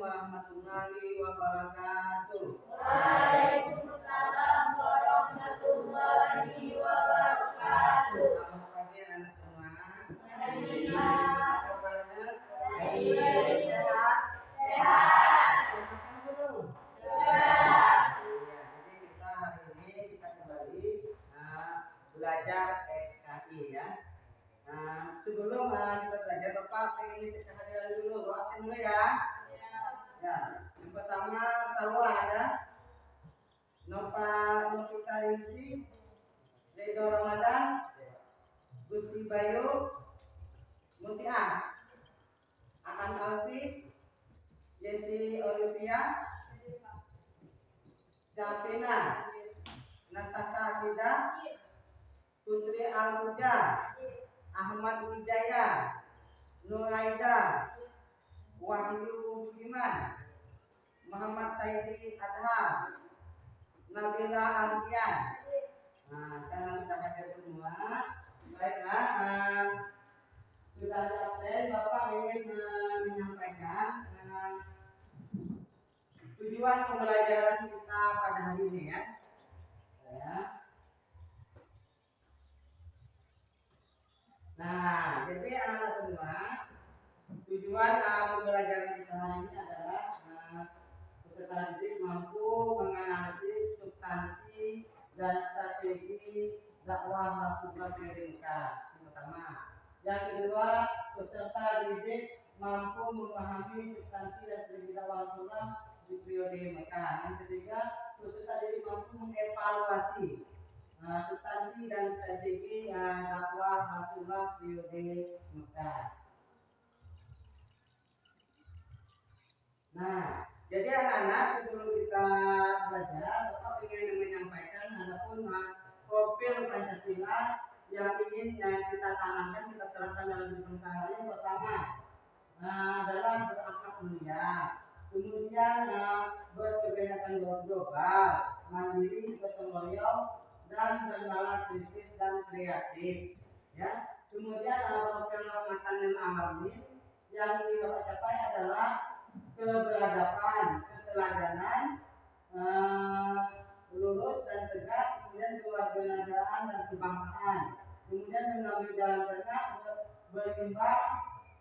warahmatullahi wabarakatuh. Waalaikumsalam warahmatullahi wabarakatuh. Selamat pagi anak semua. Iya. Kabarnya? Baik. Sehat? Sehat. Makan belum? Sudah. Iya, jadi kita hari ini kita kembali belajar SKI ya. Sebelum kita belajar, Bapak pengen cek kehadiran dulu, Bapak dulu ya. Ya, yang pertama Salwa ada, Novita Rizky, Redo Ramadan, Gusti Bayu, Mutia, Aan Alfi, Jesse Olivia, Syafina, Natasha Akida, Putri Al-Huja, Ahmad Wijaya, Nuraida, Wahyu Budiman, Muhammad Saidi Adham, Nabila Antian. Karena sudah hadir semua, baiklah, sudah ada absen, Bapak ingin menyampaikan tujuan pembelajaran kita pada hari ini ya. Nah, jadi anak-anak semua, tujuan pembelajaran kita hari ini adalah peserta didik mampu menganalisis substansi dan strategi dakwah Rasulullah SAW. Yang pertama. Yang kedua, peserta didik mampu memahami substansi dan strategi dakwah Rasulullah di periode Mekah. Yang ketiga, peserta didik mampu mengevaluasi substansi dan strategi dakwah Rasulullah periode Mekah. Nah, jadi anak-anak sebelum kita belajar, Bapak ingin menyampaikan adapun profil Pancasila yang ingin kita tanamkan, kita terapkan dalam kehidupan sehari-hari. Yang pertama adalah berakhlak mulia, kemudian berkebinekaan global, mandiri, gotong royong, dan bernalar kritis dan kreatif. Ya, kemudian profil matan dan amalin yang ingin Bapak capai adalah keberadaban, keteladanan, lurus dan tegas, kemudian kewarganegaraan dan kebangsaan, kemudian mengambil jalan tengah, berimbang,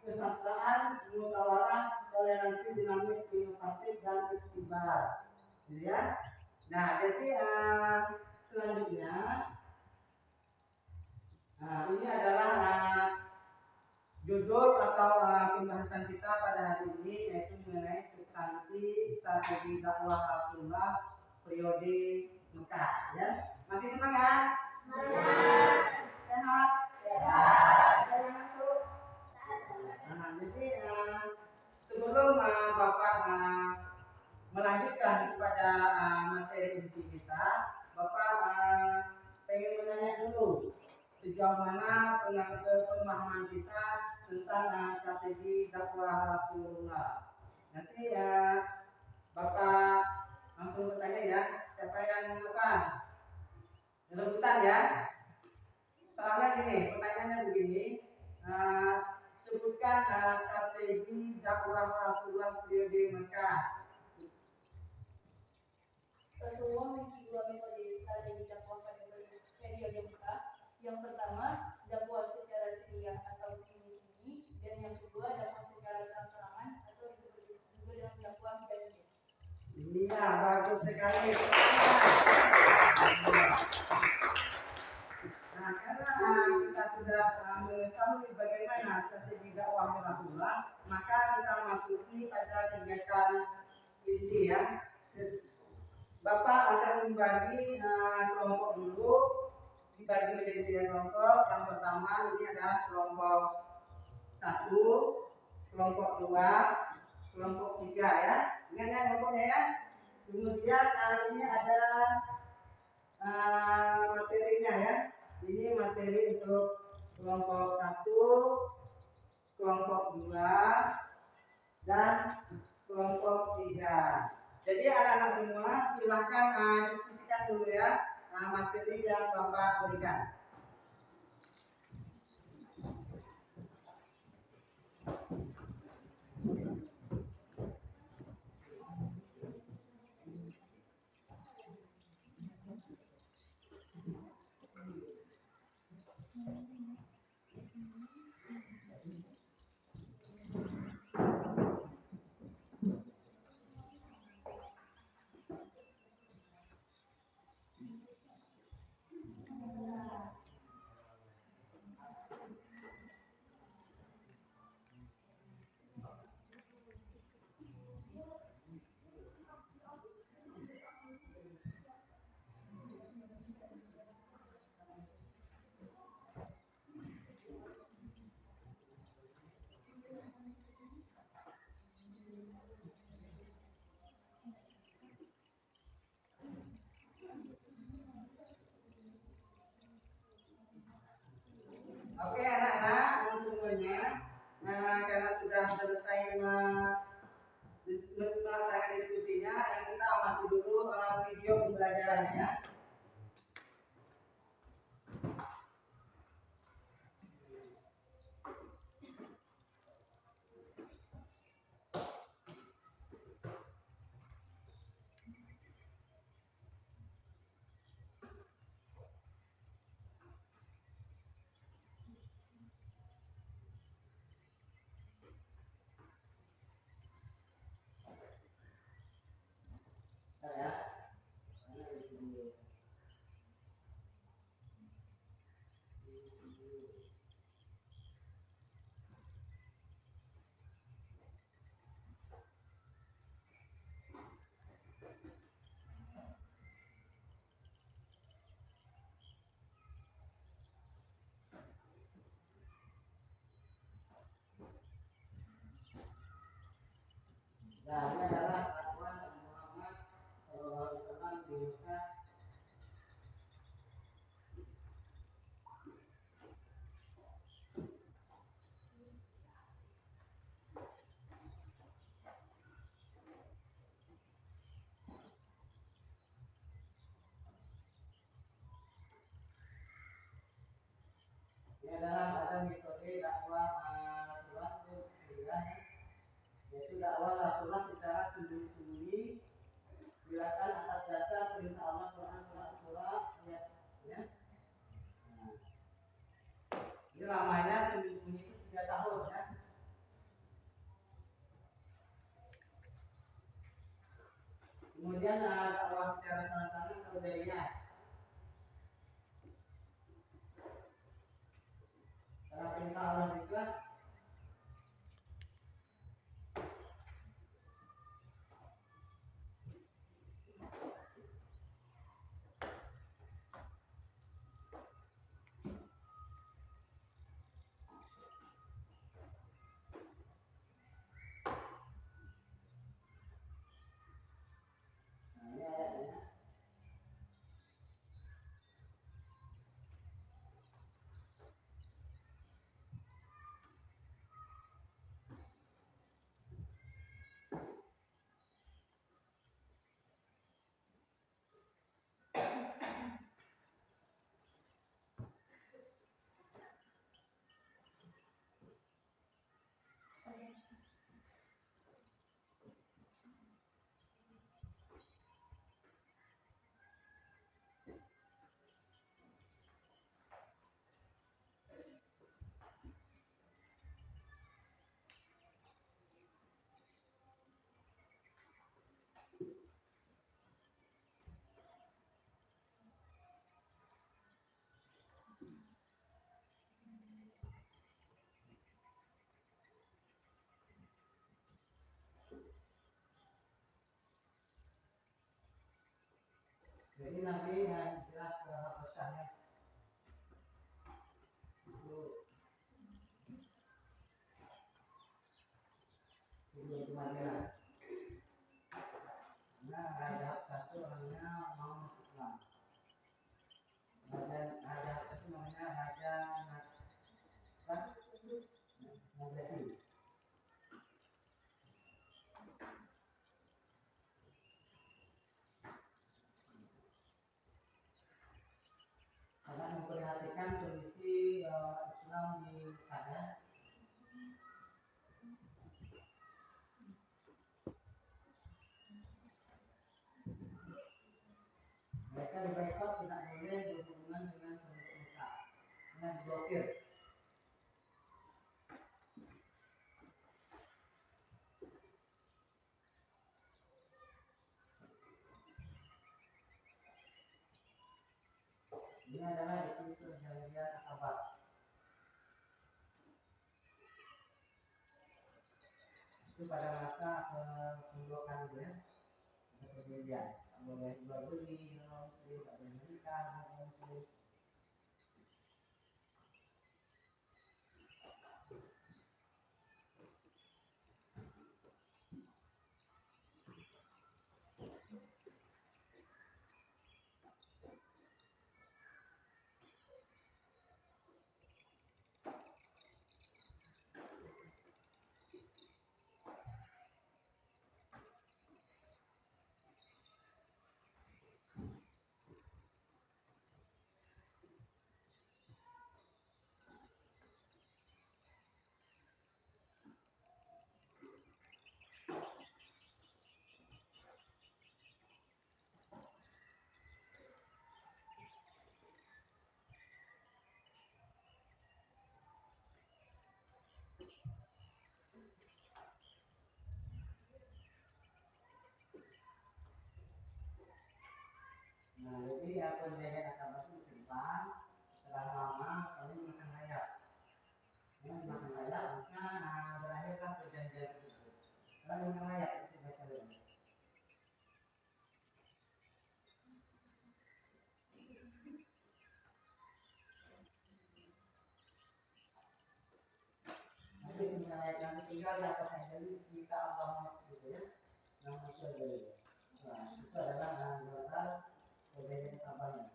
kesastraan, musyawarah, toleransi, dinamis, inovatif dan istiqlal. Ya. Nah, jadi selanjutnya ini adalah judul atau pembahasan kita pada hari ini, yaitu mengenai substansi strategi dakwah Rasulullah periode Mekah. Ya, masih semangat? Semangat. Sehat? Sehat. Saya masuk. Jadi sebelum Bapak melanjutkan kepada materi inti kita, Bapak pengen menanya dulu sejauh mana pemahaman kita tentang strategi dakwah Rasulullah. Nanti Bapak langsung bertanya ya, siapa yang rebutan ya. Soalnya gini, pertanyaannya begini, sebutkan strategi dakwah Rasulullah periode Mekah. Rasulullah memiliki dua metode strategi dakwah pada periode Mekah. Yang pertama, dakwah secara siriyah atau sini-sini, dan yang kedua, dakwah secara terang-terangan atau disebut juga dengan dakwah hidayah. Iya, bagus sekali. Nah, karena kita sudah mengetahui bagaimana strategi dakwah Rasulullah, maka kita masuki pada kegiatan inti ya. Bapak akan membagi kelompok dulu, dibagi menjadi 3 kelompok. Yang pertama ini adalah kelompok 1, kelompok 2, kelompok 3 ya. Ingat ya kelompoknya ya. Kemudian ini ada materinya ya. Ini materi untuk kelompok 1, kelompok 2, dan kelompok 3. Jadi anak-anak semua silahkan diskusikan dulu ya materi yang Bapak berikan. Nah, ini adalah kelakuan Nabi Muhammad SAW di Mekah. Ini adalah ada metode dakwah Rasulullah ya, yaitu dakwah Rasulullah secara sembunyi-sembunyi dilakukan atas dasar perintah Allah Quran surat ya. Nah, ini lamanya sembunyi-sembunyi itu 3 tahun ya. Kemudian dakwah secara tangan-tangan ke Udairiyah. Karena perintah Allah juga ini ayatnya. Jadi nanti yang jelas ke Habasyahnya itu Madinah. Nah, Raja satu orangnya mau masuk Islam. Raja satu namanya Raja Najasyi. Karena memperhatikan kondisi Islam di sana. Mereka diboykot, tidak boleh berhubungan dengan penduduk Mekah. Dengan diblokir. Ini adalah di sini perjanjian Aqabah. Itu pada masa pemblokan itu ya, ada perjanjian. Tak boleh jual beli dengan Muslim, tak boleh menikah dengan Muslim. Nah, jadi perjanjian Aqabah itu tentang setelah lama kami makan raya. tinggal di atas saja kita Allah gitu ya. Nama itu adalah gambaran sebagai abang.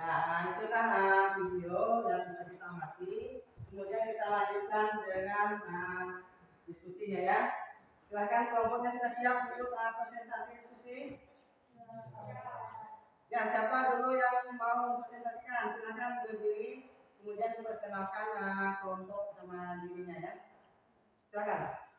Nah, itulah video yang bisa kita amati. Kemudian kita lanjutkan dengan diskusinya ya. Silakan kelompoknya sudah siap untuk presentasi diskusi. Ya, siapa dulu yang mau presentasikan? Silakan berdiri. Kemudian diperkenalkan kelompok sama dirinya ya. Silakan.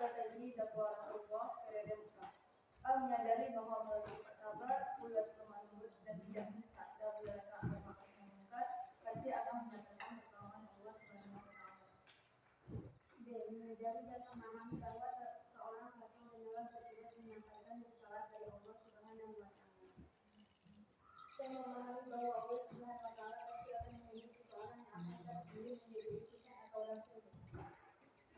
Strategi dakwah Allah periode Mekah. Al menyadari bahwa melalui sabar, ulat kemanut dan tidak bisa dalam melarang maka mengangkat pasti akan mendatangkan pertolongan Allah Subhanahu wa taala. B. Menyadari dan memahami bahwa seorang rasul benar bertugas menyampaikan risalah dari Allah Subhanahu wa taala. C. Memahami bahwa Allah Subhanahu wa taala pasti akan menguji seseorang yang akan terpilih menjadi utusan atau rasul.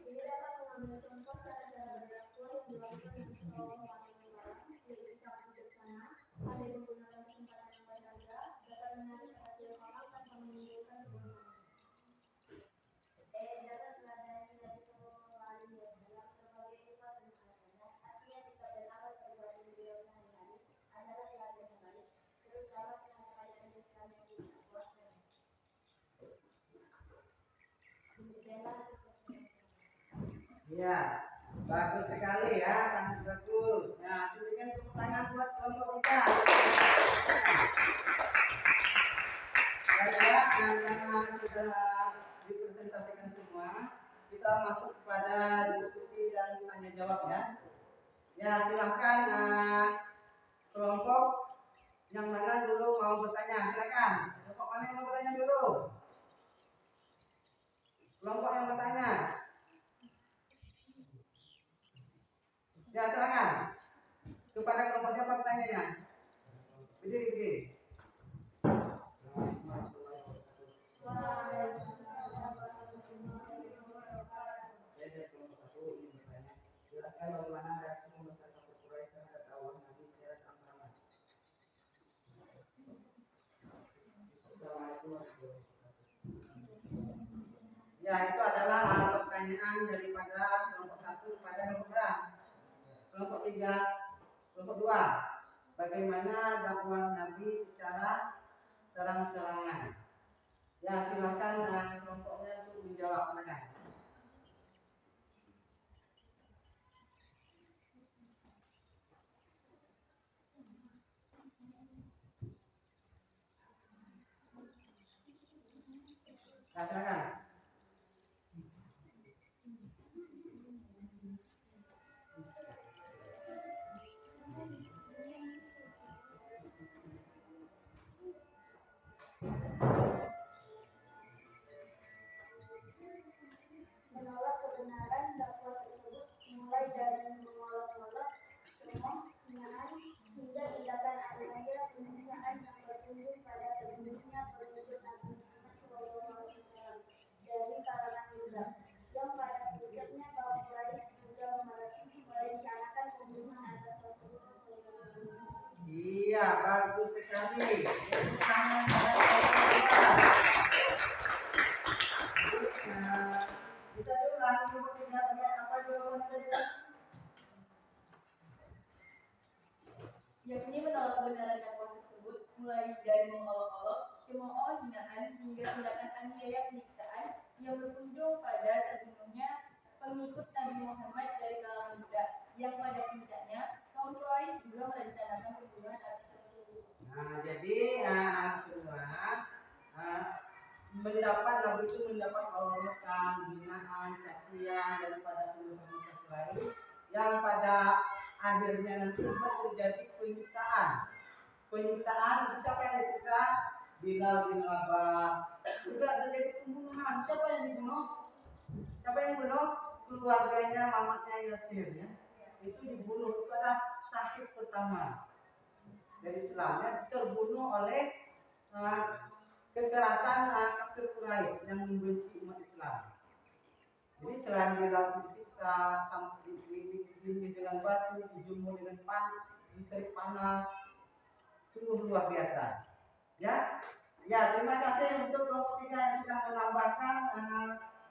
Ini dapat mengambil contoh cara-cara berdakwah yang dilakukan Nabi Shallallahu Alaihi Wasallam, yaitu sangat bijaksana, pandai menggunakan kesempatan yang berharga, dapat menarik perhatian orang tanpa menimbulkan kerumunan. Dapat meladani Nabi Shallallahu Alaihi Wasallam sebagai sifat dan tanda, artinya sikap dan amal perbuatan beliau sehari-hari adalah yang terbaik, terutama dengan kebaikan Islam yang tidak kuat dan Ya, bagus sekali ya, sangat bagus. Nah, berikan pertanyaan buat kelompok kita. Baiklah, karena sudah dipresentasikan semua, kita masuk kepada diskusi dan tanya jawab ya. Ya, silahkan kelompok yang mana dulu mau bertanya, silakan. Kelompok mana yang mau bertanya dulu? Kelompok yang bertanya. Ya, silakan. Kepada kelompok siapa pertanyaannya? Berdiri. Jelaskan bagaimana reaksi membesar kafir Quraisy terhadap dakwah Nabi secara terang-terangan. Assalamualaikum warahmatullahi wabarakatuh. Ya, itu adalah pertanyaan daripada kelompok 1 kepada kelompok 3, kelompok 2. Bagaimana dakwah Nabi secara terang-terangan? Ya, silakan kelompoknya untuk menjawab. Silakan. Nah, silakan. Menolak kebenaran dakwah tersebut mulai dari mengolok-olok, cemooh, hinaan, hingga tindakan aniaya penyiksaan yang berujung pada terbunuhnya pengikut Nabi Muhammad SAW dari kalangan budak, yang pada puncaknya kaum Quraisy juga merencanakan pembunuhan atas Rasulullah SAW. Iya, bagus sekali. Bisa diulang sebutnya apa jawaban tadi? Yakni menolak kebenaran dakwah tersebut mulai dari mengolok-olok, cemooh, hinaan, hingga tindakan aniaya penyiksaan yang berujung pada terbunuhnya pengikut Nabi Muhammad dari kalangan budak, yang pada puncaknya kaum Quraisy juga merencanakan pembunuhan atas Rasulullah. Nah, jadi semua mendapat Nabi itu mendapat olokan, hinaan, cacian daripada pengusaha Quraisy yang pada akhirnya nanti terjadi penyiksaan. Penyiksaan itu siapa yang disiksa? Bilal bin Rabah. Juga terjadi pembunuhan. Siapa yang dibunuh? Siapa yang dibunuh? Keluarganya mamaknya Yasir ya. Itu dibunuh. Itu adalah syahid pertama dari Islam ya, terbunuh oleh kekerasan kafir Quraisy yang membenci umat Islam. Jadi selain Bilal disiksa, sampai dibunuh dengan batu, dijemur dengan terik panas, sungguh luar biasa. Ya, ya terima kasih untuk kelompok 3 yang sudah menambahkan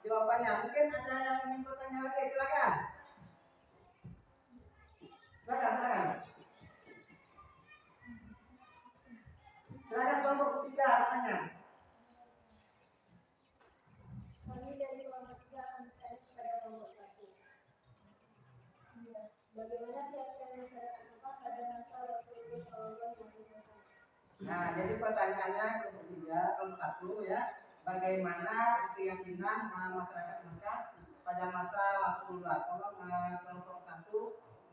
jawabannya. Mungkin ada yang ingin bertanya lagi, silakan. Silakan. Silakan kelompok 3 bertanya. Kami dari kelompok 3 akan bertanya kepada kelompok 1. Bagaimana keyakinan masyarakat Mekah pada masa Rasulullah SAW? Nah, jadi pertanyaannya kelompok 3, kelompok 1 ya. Bagaimana keyakinan masyarakat Mekah pada masa Rasulullah? Tolong kelompok 1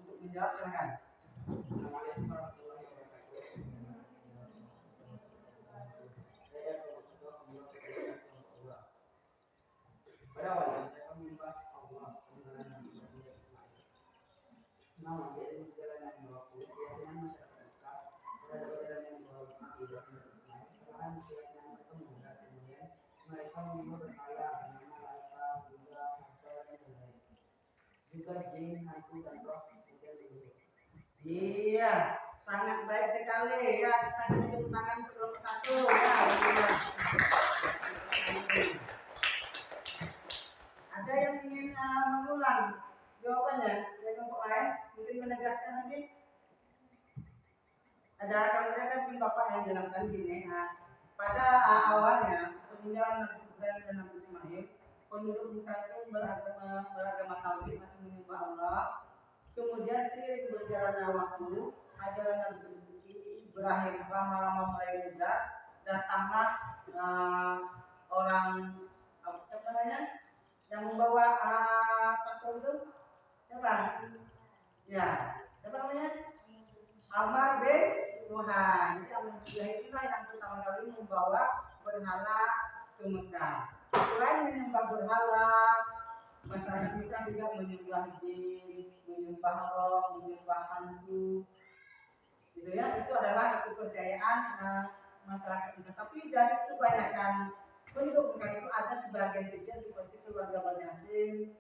untuk menjawab, silakan. Assalamualaikum warahmatullahi wabarakatuh. Saya kelompok 2. Pada awalnya mereka menyembah Allah kebenaran Nabi Ismail. Namun seiring berjalannya waktu, keyakinan masyarakat Mekah berada yang membawa akidah Nabi Ismail, perlahan keyakinan bertemu dan kemudian mereka menyembah berhala bernama Lata, Buddha, Hathor, dan lain-lain. Juga jin, hantu, dan roh kemudian leluhur. Iya, sangat baik sekali ya. Kita kasih tepuk tangan untuk kelompok 1 ya. Ada yang ingin mengulang jawabannya dari kelompok lain, mungkin menegaskan lagi. Ada, kalau tidak ada mungkin Bapak yang jelaskan gini. Pada awalnya sepeninggalan Nabi Ibrahim dan Nabi Ismail, penduduk Mekah itu beragama tauhid, masih menyembah Allah. Kemudian seiring berjalannya waktu, ajaran Nabi Ibrahim lama-lama mulai reda, datanglah orang apa namanya yang membawa patung itu siapa? Ya, siapa namanya? Amr bin Tuhan. Jadi itulah yang pertama kali membawa berhala ke Mekah. Selain menyembah berhala, masyarakat kita juga menyembah jin, menyembah roh, menyembah hantu. Gitu ya, itu adalah kepercayaan masyarakat kita. Tapi dari kebanyakan penduduk Mekah itu ada sebagian kecil seperti keluarga Bani Hashim,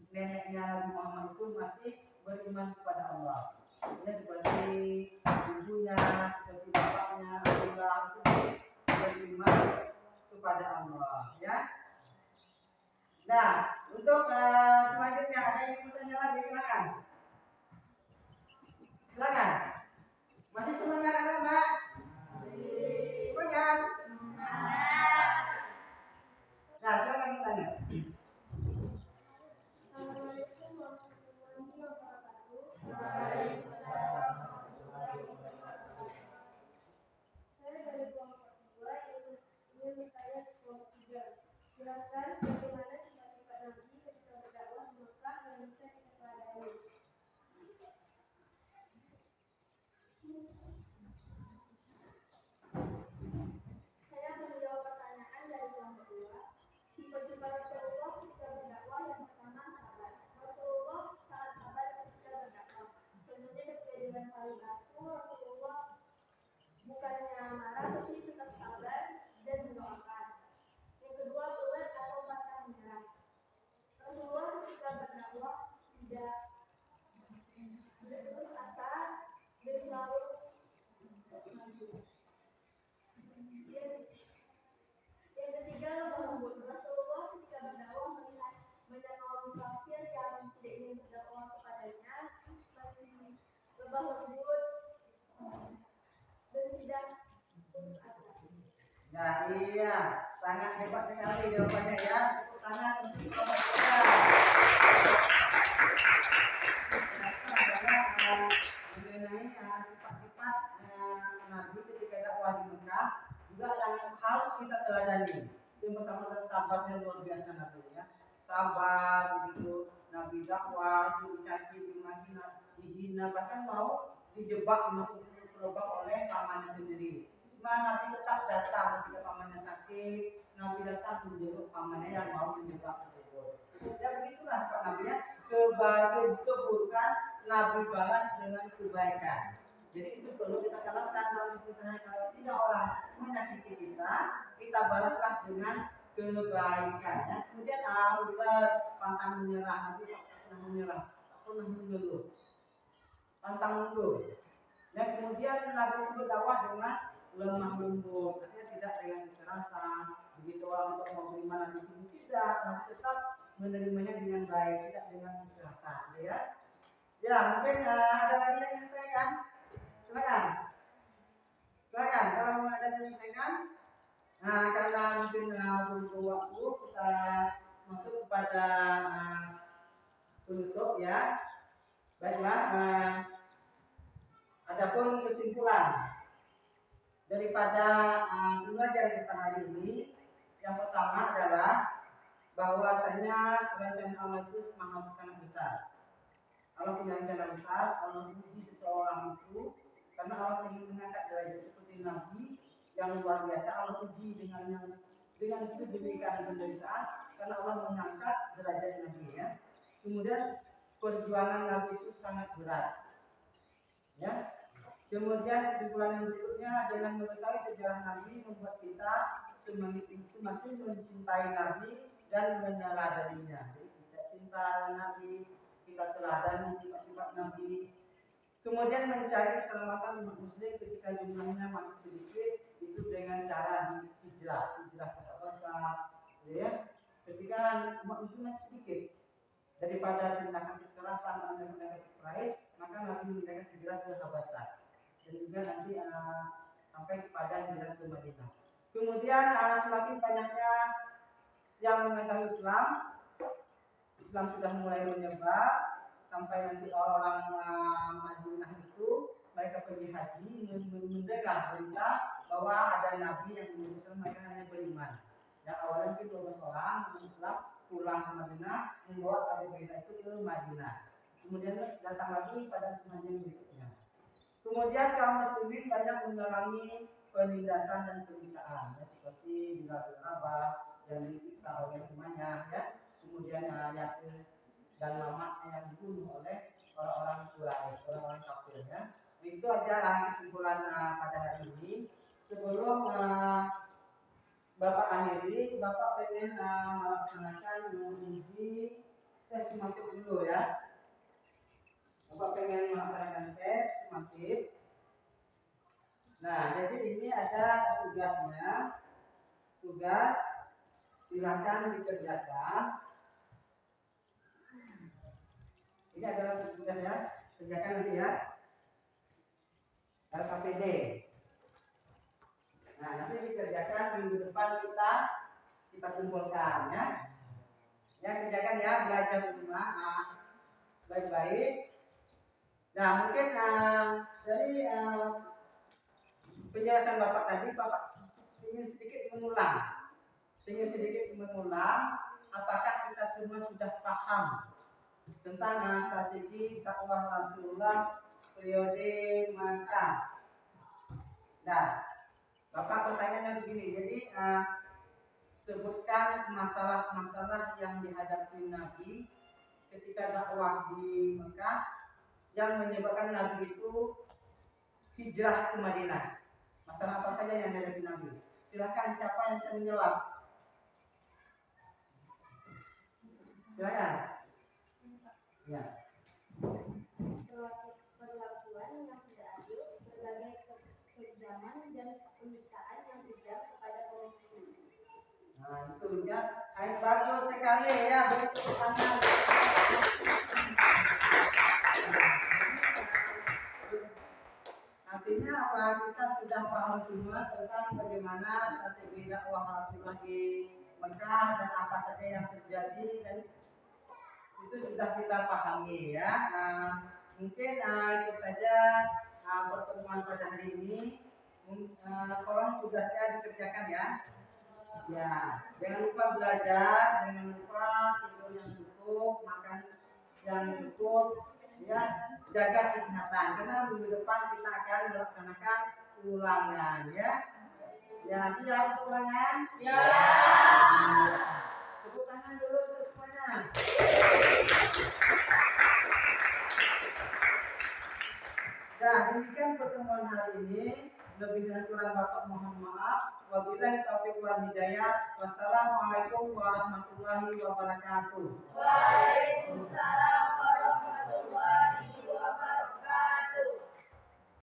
neneknya Nabi Muhammad itu masih beriman kepada Allah. Ya, seperti ibunya, seperti bapaknya, Abdullah itu beriman kepada Allah. Ya. Nah, untuk selanjutnya ada yang bertanya lagi, silakan. Silakan. Masih semangat anak-anak? Semangat. Nah, silakan bertanya. Assalamualaikum warahmatullahi wabarakatuh. Saya dari kelompok 2 ingin bertanya ke kelompok 3. Jelaskan bagaimana sifat-sifat Nabi ketika berdakwah di Mekah yang bisa kita teladani. Saya akan menjawab pertanyaan dari kelompok 2. Sifat-sifat Rasulullah ketika berdakwah yang pertama sabar. Rasulullah sangat sabar ketika berdakwah. Contohnya kejadian kali batu, Rasulullah bukannya marah tapi tetap sabar dan mendoakan. Yang kedua, ulet atau pantang menyerah. Rasulullah ketika berdakwah tidak berputus asa dan selalu maju. Yang ketiga, lemah lembut. Rasulullah ketika berdakwah melihat banyak kaum kafir yang tidak ingin berdakwah kepadanya, masih lemah lembut dan tidak putus asa. Nah, iya, sangat hebat sekali jawabannya ya. Tepuk tangan untuk kelompok 3. Mengenai sifat-sifat Nabi ketika dakwah di Mekah juga yang harus kita teladani. Yang pertama adalah sabar yang luar biasa Nabi ya. sabar gitu. Nabi dakwah itu dicaci, dihina, bahkan mau dijebak masuk lubang oleh pamannya sendiri. Cuma Nabi tetap datang ketika pamannya sakit. Nabi datang menjenguk pamannya yang mau menjebak tersebut. Ya begitulah Pak Nabi ya. Keburukan Nabi balas dengan kebaikan. Jadi itu perlu kita tanamkan dalam misalnya kalau tidak orang menyakiti kita, kita balaslah dengan kebaikan. Ya. Kemudian udah pantang menyerah, nanti tak pernah menyerah, tak pernah mengeluh, pantang mundur. Dan kemudian Nabi berdakwah dengan lemah lembut, artinya tidak dengan kekerasan. Begitu orang untuk mau menerima Nabi itu tidak, Nabi tetap menerimanya dengan baik, tidak dengan kekerasan. Ya, ya mungkin ada lagi yang ingin ditanyakan? Silakan. Silakan. Kalau ada yang ditanyakan, nah karena mungkin belum waktu kita masuk kepada penutup ya. Baiklah. Adapun kesimpulan daripada pelajaran kita hari ini, yang pertama adalah bahwasanya rencana Allah itu sangat besar. Allah punya rencana besar, Allah uji seseorang itu karena Allah ingin mengangkat derajat seperti Nabi yang luar biasa. Allah uji dengan sedemikian penderitaan karena Allah mengangkat derajat Nabi ya. Kemudian perjuangan Nabi itu sangat berat. Ya. Kemudian kesimpulan yang berikutnya, dengan mengetahui sejarah Nabi membuat kita semakin mencintai Nabi dan meneladaninya. Jadi kita cinta Nabi, kita teladani sifat-sifat Nabi. Kemudian mencari keselamatan umat Muslim ketika jumlahnya masih sedikit, itu dengan cara hijrah ke besar, ya. Ketika umat Muslim masih sedikit, daripada tindakan kekerasan dan tindakan kekerasan, maka Nabi meninggalkan hijrah ke Habasah. Dan juga nanti sampai kepada hijrah ke Madinah. Kemudian semakin banyaknya yang mengetahui Islam sudah mulai menyebar sampai nanti orang Madinah itu mereka pergi haji mendengar berita bahwa ada Nabi yang mengutus mereka hanya beriman. Yang awalnya mungkin 12 orang Islam pulang ke Madinah membawa kabar berita itu ke Madinah. Kemudian datang lagi pada semenanjung berikutnya. Kemudian kaum muslimin banyak mengalami penindasan dan penyiksaan, ya, seperti Bilal bin Rabah yang disiksa oleh temannya, ya. Kemudian Yasir dan mamaknya yang dibunuh oleh orang-orang Quraisy, orang-orang kafir. Ya. Itu aja kesimpulan pada hari ini. Sebelum Bapak akhiri, Bapak pengen melaksanakan uji tes semangat dulu ya. Bapak pengen melaksanakan tes semangat. Nah, jadi ini ada tugasnya. Tugas silakan dikerjakan. Ini adalah tugasnya, kerjakan nanti ya. LKPD. Nah, nanti dikerjakan minggu depan kita kumpulkan ya. Ya kerjakan ya, belajar di rumah. Baik-baik. Nah, mungkin dari penjelasan Bapak tadi, Bapak ingin sedikit mengulang, apakah kita semua sudah paham tentang strategi dakwah Rasulullah periode Makkah. Nah, Bapak pertanyaannya begini, jadi sebutkan masalah-masalah yang dihadapi Nabi ketika dakwah di Mekah yang menyebabkan Nabi itu hijrah ke Madinah. Masalah apa saja yang dihadapi Nabi? Silakan, siapa yang bisa menjawab? Silakan. Ya. Perlakuan yang tidak adil, berbagai kekejaman dan penyiksaan yang kejam kepada kaum muslimin. Nah, itu ya. Bagus sekali ya, beri tepuk tangan. Artinya apa? Kita sudah paham semua tentang bagaimana strategi dakwah Rasulullah di Mekah dan apa saja yang terjadi, dan itu sudah kita pahami ya. Mungkin itu saja pertemuan pada hari ini. Tolong tugasnya dikerjakan ya. Ya, jangan lupa belajar, jangan lupa tidur yang cukup, makan yang cukup, ya, jaga kesehatan. Karena minggu depan kita akan melaksanakan ulangan, ya. Ya, siap ulangan? Ya. Tepuk tangan dulu untuk semuanya. Nah, demikian pertemuan hari ini. Lebih dan kurang Bapak mohon maaf. Wabillahi taufiq wal hidayah. Wassalamualaikum warahmatullahi wabarakatuh. Waalaikumsalam warahmatullahi